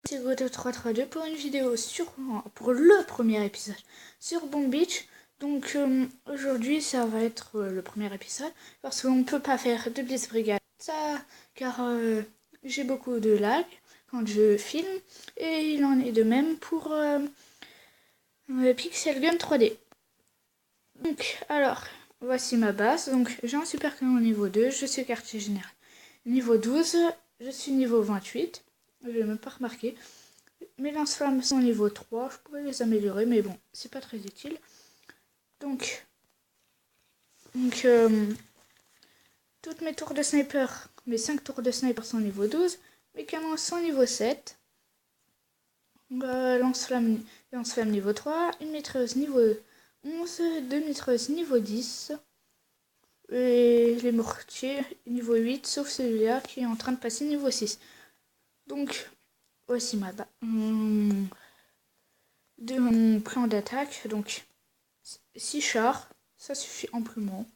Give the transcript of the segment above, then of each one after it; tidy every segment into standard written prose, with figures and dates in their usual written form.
C'est Goto332 pour une vidéo pour le premier épisode sur Bomb Beach. Donc aujourd'hui ça va être le premier épisode parce qu'on ne peut pas faire de Blitz Brigade car j'ai beaucoup de lag quand je filme et il en est de même pour Pixel Gun 3D. Donc alors voici ma base. Donc j'ai un super canon niveau 2, je suis quartier général niveau 12, je suis niveau 28. Je n'ai même pas remarqué. Mes lance-flammes sont niveau 3. Je pourrais les améliorer, mais bon, c'est pas très utile. Donc toutes mes tours de sniper, mes 5 tours de sniper sont niveau 12. Mes canons sont niveau 7. Lance-flamme niveau 3. Une mitrailleuse niveau 11. Deux mitrailleuses niveau 10. Et les mortiers niveau 8, sauf celui-là qui est en train de passer niveau 6. Donc, voici mon plan d'attaque. Donc 6 chars, ça suffit amplement.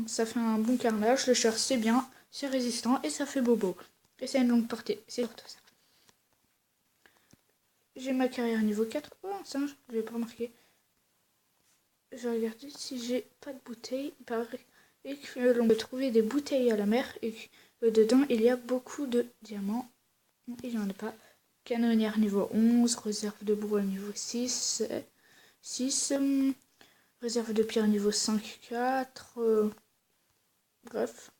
Ça fait un bon carnage. Le char c'est bien, c'est résistant et ça fait bobo. Et ça a une longue portée, c'est surtout ça. J'ai ma carrière niveau 4. Oh ça, je l'ai pas remarqué. Je vais regarder si j'ai pas de bouteilles. Il paraît que l'on peut trouver des bouteilles à la mer et que dedans il y a beaucoup de diamants. Il n'y en a pas. Canonnière niveau 11, réserve de bois niveau 6, réserve de pierre niveau 5, 4, bref.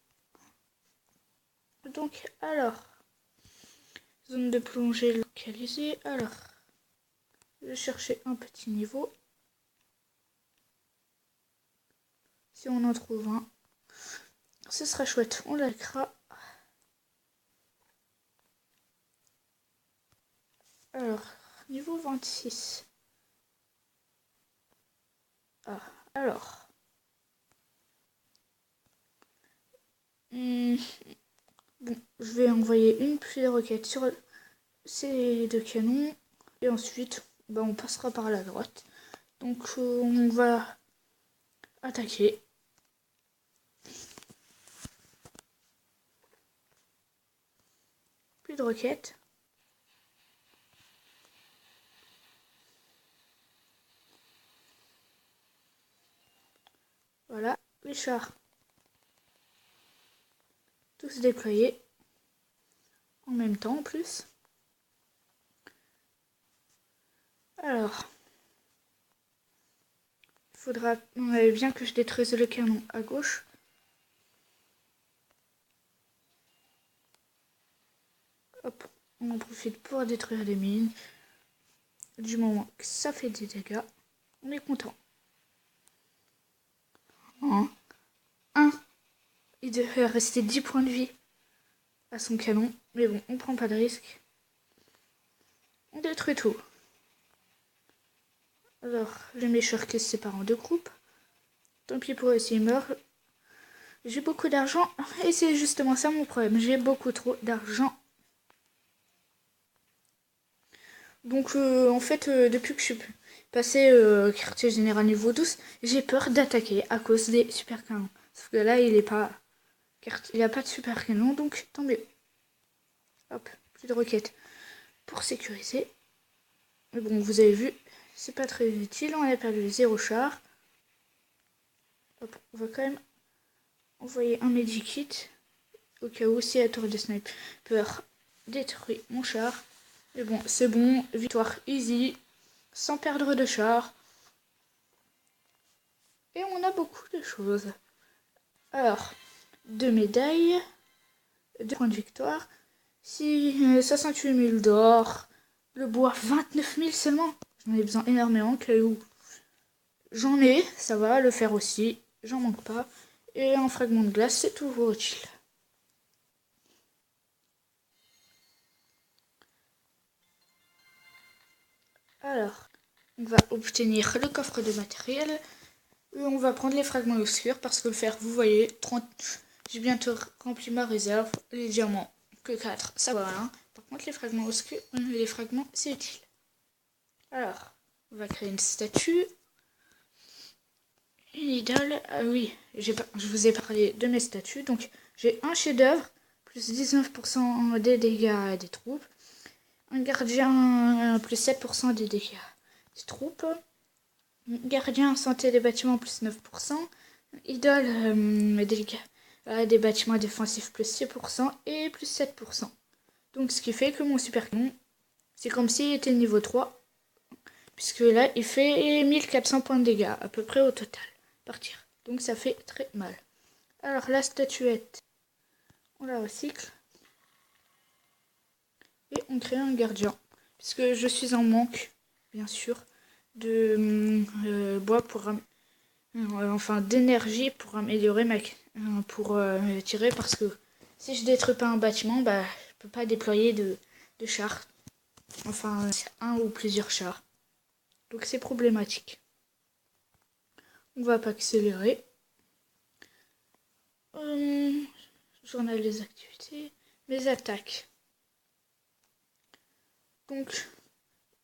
Donc, alors, zone de plongée localisée, alors, je vais chercher un petit niveau. Si on en trouve un, ce sera chouette, on likera. Alors, niveau 26. Ah, alors. Bon, je vais envoyer une pluie de roquettes sur ces deux canons. Et ensuite, on passera par la droite. Donc, on va attaquer. Plus de roquettes. Voilà, les chars. Tous déployés. En même temps en plus. Alors. Il faudra bien que je détruise le canon à gauche. Hop, on en profite pour détruire des mines. Du moment que ça fait des dégâts, on est content. Il devrait rester 10 points de vie à son canon. Mais bon, on prend pas de risque. On détruit tout. Alors, les méchants qui se séparent en deux groupes. Tant pis pour eux s'ils meurent. J'ai beaucoup d'argent. Et c'est justement ça mon problème. J'ai beaucoup trop d'argent. Donc en fait, depuis que je suis passé quartier général niveau 12, j'ai peur d'attaquer à cause des super canons. Sauf que là, il n'y a pas de super canon, donc tant mieux. Hop, plus de roquettes pour sécuriser. Mais bon, vous avez vu, c'est pas très utile. On a perdu 0 char. Hop, on va quand même envoyer un medikit au cas où si la tour de sniper détruit mon char. Mais bon, c'est bon, victoire easy, sans perdre de char. Et on a beaucoup de choses. Alors, 2 médailles, 2 points de victoire, 68 000 d'or, le bois 29 000 seulement. J'en ai besoin énormément, où j'en ai, ça va, le fer aussi, j'en manque pas. Et un fragment de glace, c'est toujours utile. Alors, on va obtenir le coffre de matériel. Et on va prendre les fragments obscurs parce que le fer, vous voyez, 30... j'ai bientôt rempli ma réserve. Les diamants, que 4, ça va rien. Par contre, les fragments obscurs, c'est utile. Alors, on va créer une statue. Une idole. Ah oui, je vous ai parlé de mes statues. Donc, j'ai un chef-d'œuvre, plus 19% des dégâts des troupes. Un gardien plus 7% des dégâts des troupes. Gardien santé des bâtiments plus 9%. Idole des bâtiments défensifs plus 6% et plus 7%. Donc ce qui fait que mon super canon, c'est comme s'il était niveau 3. Puisque là, il fait 1400 points de dégâts à peu près au total. Partir. Donc ça fait très mal. Alors la statuette, on la recycle. Et on crée un gardien. Puisque je suis en manque, bien sûr, de bois pour d'énergie pour améliorer pour tirer, parce que si je détruis pas un bâtiment, je peux pas déployer de chars. Enfin, un ou plusieurs chars. Donc c'est problématique. On va pas accélérer. Journal des activités. Mes attaques. Donc,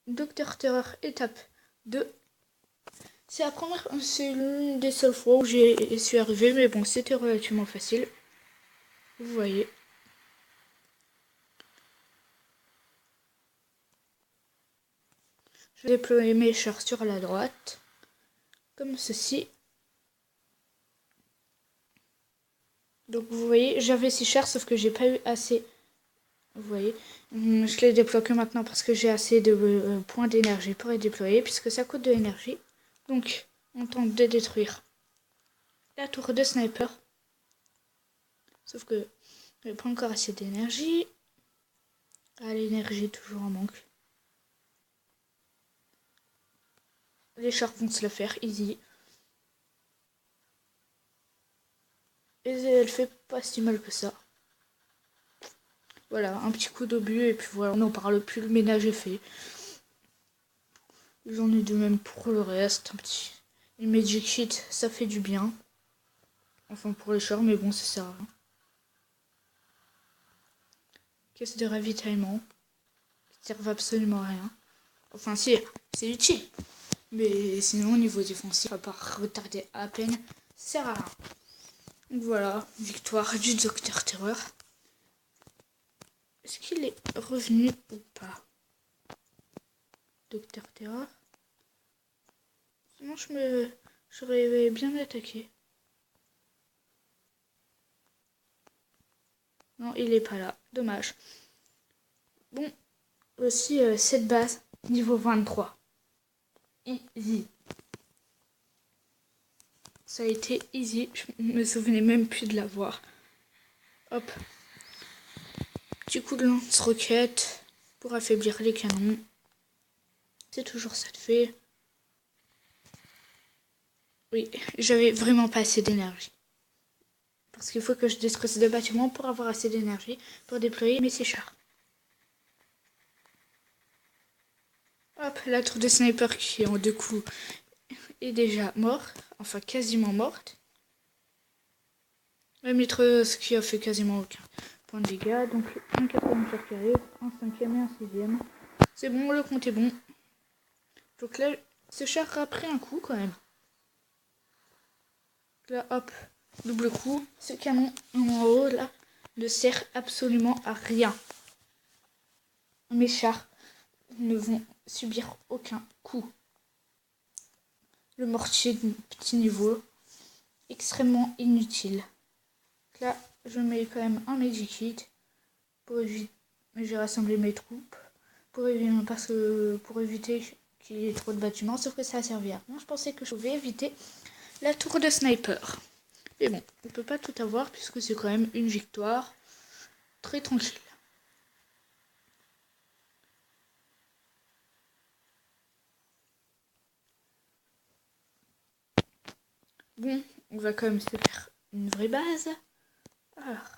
Docteur Terreur, étape 2. C'est l'une des seules fois où j'ai su arriver, mais bon, c'était relativement facile. Vous voyez. Je vais déployer mes chars sur la droite, comme ceci. Donc vous voyez, j'avais 6 chars, sauf que j'ai pas eu assez. Vous voyez, je les déploie que maintenant parce que j'ai assez de points d'énergie pour les déployer, puisque ça coûte de l'énergie. Donc, on tente de détruire la tour de sniper. Sauf que j'ai pas encore assez d'énergie. Ah, l'énergie est toujours en manque. Les chars vont se la faire, easy. Et elle fait pas si mal que ça. Voilà, un petit coup d'obus et puis voilà, on n'en parle plus, le ménage est fait. J'en ai de même pour le reste, un petit... Une Magic Sheet, ça fait du bien. Enfin pour les chars, mais bon, ça sert à rien. Caisse de ravitaillement. Ça servent absolument à rien. Enfin si, c'est utile. Mais sinon, au niveau défensif, à part retarder à peine, ça sert à rien. Donc voilà, victoire du Docteur Terreur. Est-ce qu'il est revenu ou pas? Docteur Terreur. Sinon, j'aurais bien attaqué. Non, il est pas là. Dommage. Bon, aussi, cette base, niveau 23. Easy. Ça a été easy. Je me souvenais même plus de l'avoir. Hop. Petit coup de lance-roquette pour affaiblir les canons. C'est toujours ça de fait. Oui, j'avais vraiment pas assez d'énergie. Parce qu'il faut que je détruise le bâtiment pour avoir assez d'énergie pour déployer mes 6 chars. Hop, la tour de sniper qui est en 2 coups est déjà morte. Enfin, quasiment morte. La mitrailleuse qui a fait quasiment aucun point de dégâts. Donc, un 4e char qui arrive, un 5e et un 6e. C'est bon, le compte est bon. Donc là, ce char a pris un coup quand même. Là, hop, double coup. Ce canon en haut, là, ne sert absolument à rien. Mes chars ne vont subir aucun coup. Le mortier de petit niveau, extrêmement inutile. Là, je mets quand même un Magic Kit pour éviter. J'ai rassemblé mes troupes pour éviter qu'il y ait trop de bâtiments, sauf que ça a servi à rien. Je pensais que je pouvais éviter la tour de sniper. Mais bon, on peut pas tout avoir puisque c'est quand même une victoire très tranquille. Bon, on va quand même se faire une vraie base. Alors,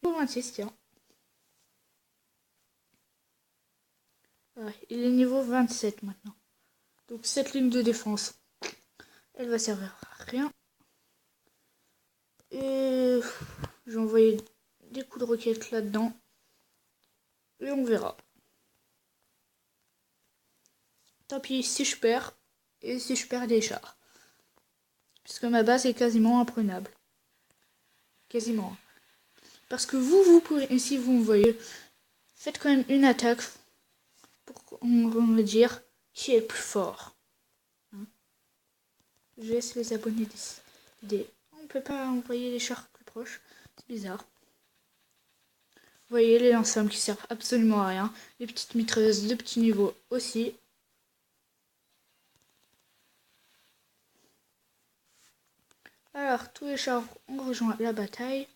pour 26, tiens. Ouais, il est niveau 27 maintenant. Donc cette ligne de défense, elle va servir à rien. Et j'ai envoyé des coups de roquette là-dedans. Et on verra. Tant pis si je perds. Et si je perds des chars. Puisque ma base est quasiment imprenable. Quasiment. Parce que vous pourrez, si vous me voyez, faites quand même une attaque. on va dire qui est le plus fort. Hein. Je laisse les abonnés décider. On peut pas envoyer les chars plus proches. C'est bizarre. Vous voyez les lance-flammes qui servent absolument à rien. Les petites mitrailleuses de petit niveau aussi. Alors, tous les chars ont rejoint la bataille.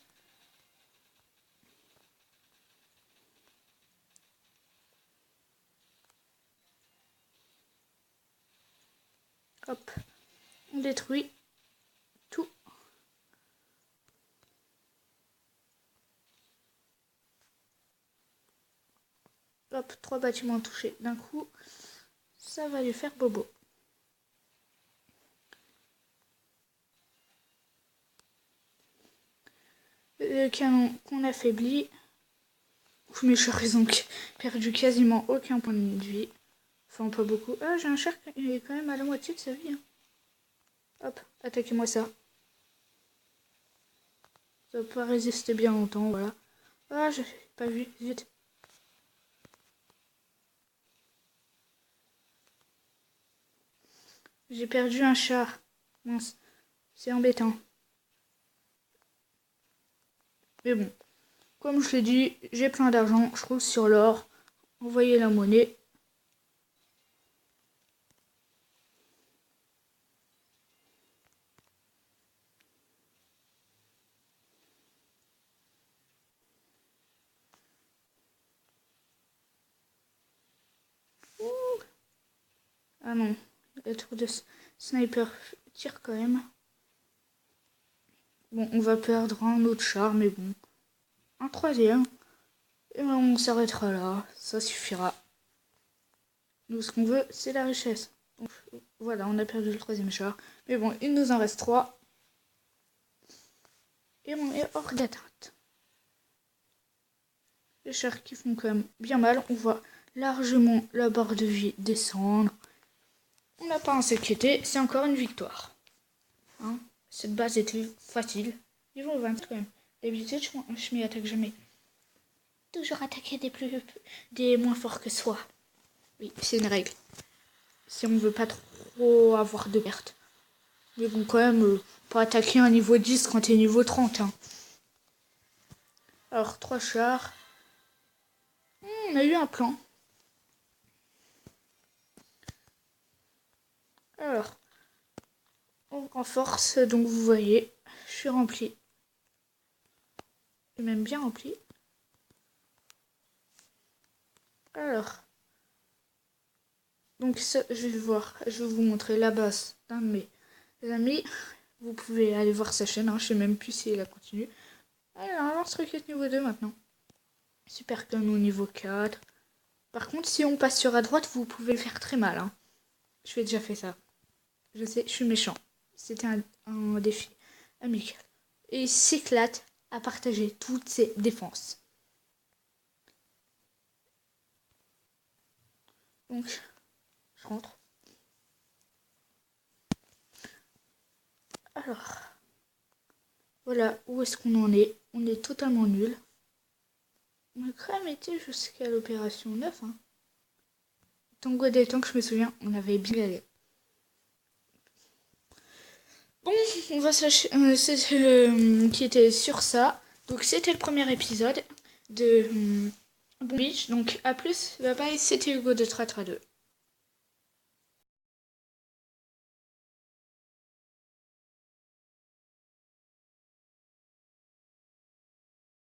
Hop, on détruit tout. Hop, 3 bâtiments touchés d'un coup. Ça va lui faire bobo. Le canon qu'on affaiblit. Mes chars, ils ont perdu quasiment aucun point de vie. Enfin, pas beaucoup. Ah, j'ai un char qui est quand même à la moitié de sa vie. Hein. Hop, attaquez-moi ça. Ça va pas résister bien longtemps, voilà. Ah, j'ai pas vu, vite. J'ai perdu un char. Mince, c'est embêtant. Mais bon, comme je l'ai dit, j'ai plein d'argent, je trouve sur l'or. Envoyez la monnaie. Ouh. Ah non, le tour de sniper tire quand même. Bon, on va perdre un autre char, mais bon. Un troisième. Et ben, on s'arrêtera là, ça suffira. Nous, ce qu'on veut, c'est la richesse. Donc, voilà, on a perdu le troisième char. Mais bon, il nous en reste 3. Et on est hors d'atteinte. Les chars qui font quand même bien mal. On voit largement la barre de vie descendre. On n'a pas à s'inquiéter, c'est encore une victoire. Hein, cette base était facile. Niveau 20 quand même. D'habitude, je m'y attaque jamais. Toujours attaquer des moins forts que soi. Oui, c'est une règle. Si on veut pas trop avoir de pertes. Mais bon, quand même, pas attaquer un niveau 10 quand t'es niveau 30. Hein. Alors, 3 chars. On a eu un plan. Alors, on renforce. Donc, vous voyez, je suis rempli. Et même bien rempli. Alors, donc ça, je vais vous montrer la base d'un de mes amis. Vous pouvez aller voir sa chaîne, hein, je sais même plus si elle continue. Elle a un lance-roquette niveau 2 maintenant. Super canon niveau 4. Par contre, si on passe sur à droite, vous pouvez le faire très mal. Hein. Je fais déjà fait ça. Je sais, je suis méchant. C'était un défi amical. Et il s'éclate à partager toutes ses défenses. Donc, je rentre. Alors, voilà où est-ce qu'on en est. On est totalement nul. On a quand même été jusqu'à l'opération 9. Hein. Tango des temps que je me souviens, on avait bien galéré. Bon, on va se qui était sur ça. Donc c'était le premier épisode de Bon Beach. Donc à plus, bye bye, c'était Hugo de Tratra 2.